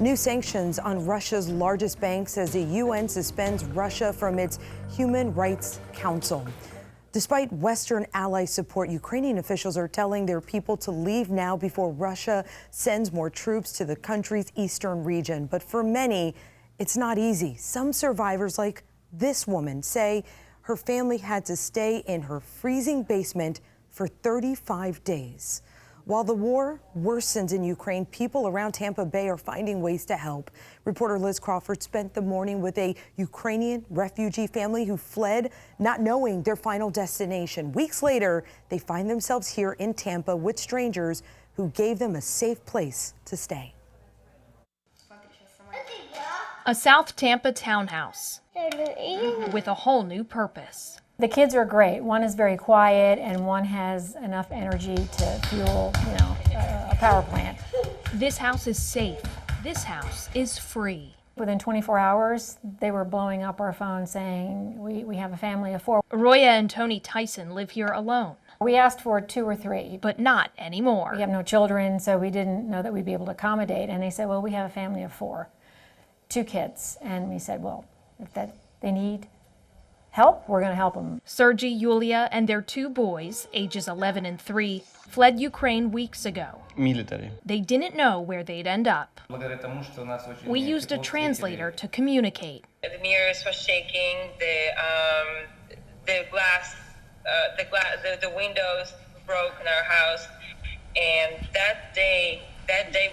New sanctions on Russia's largest banks as the UN suspends Russia from its Human Rights Council. Despite Western ally support, Ukrainian officials are telling their people to leave now before Russia sends more troops to the country's eastern region. But for many, it's not easy. Some survivors, like this woman, say her family had to stay in her freezing basement for 35 days. While the war worsens in Ukraine, people around Tampa Bay are finding ways to help. Reporter Liz Crawford spent the morning with a Ukrainian refugee family who fled, not knowing their final destination. Weeks later, they find themselves here in Tampa with strangers who gave them a safe place to stay. A South Tampa townhouse with a whole new purpose. The kids are great. One is very quiet and one has enough energy to fuel, a power plant. This house is safe. This house is free. Within 24 hours, they were blowing up our phone saying, we have a family of 4. Roaya and Tony Tyson live here alone. We asked for 2 or 3. But not anymore. We have no children, so we didn't know that we'd be able to accommodate. And they said, well, we have a family of 4, 2 kids. And we said, well, if they need help, we're going to help them. Sergey, Yuliia, and their 2 boys, ages 11 and 3, fled Ukraine weeks ago. Military. They didn't know where they'd end up. We used a translator to communicate. The mirrors were shaking, the windows broke in our house, and that day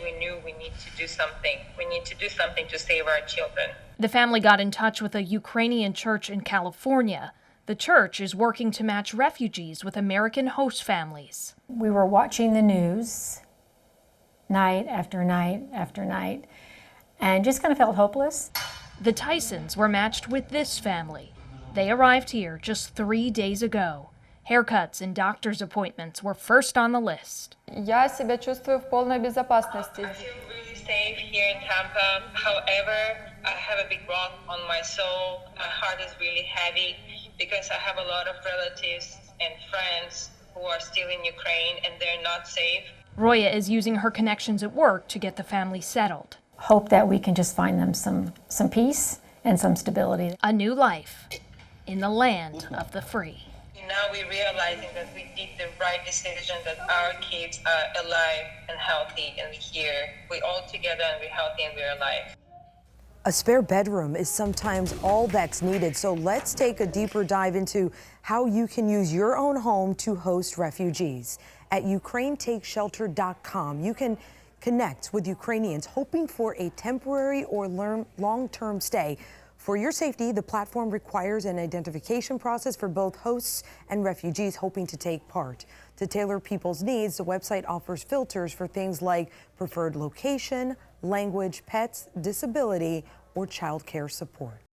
we knew we need to do something. We need to do something to save our children. The family got in touch with a Ukrainian church in California. The church is working to match refugees with American host families. We were watching the news night after night after night and just kind of felt hopeless. The Tysons were matched with this family. They arrived here just 3 days ago. Haircuts and doctor's appointments were first on the list. Я себя чувствую в полной безопасности. I feel really safe here in Tampa. However, I have a big rock on my soul. My heart is really heavy because I have a lot of relatives and friends who are still in Ukraine and they're not safe. Roaya is using her connections at work to get the family settled. Hope that we can just find them some peace and some stability. A new life in the land of the free. Now we're realizing that we did the right decision, that our kids are alive and healthy and we're here. We're all together and we're healthy and we're alive. A spare bedroom is sometimes all that's needed, so let's take a deeper dive into how you can use your own home to host refugees. At UkraineTakesShelter.com, you can connect with Ukrainians hoping for a temporary or long-term stay. For your safety, the platform requires an identification process for both hosts and refugees hoping to take part. To tailor people's needs, the website offers filters for things like preferred location, language, pets, disability, or child care support.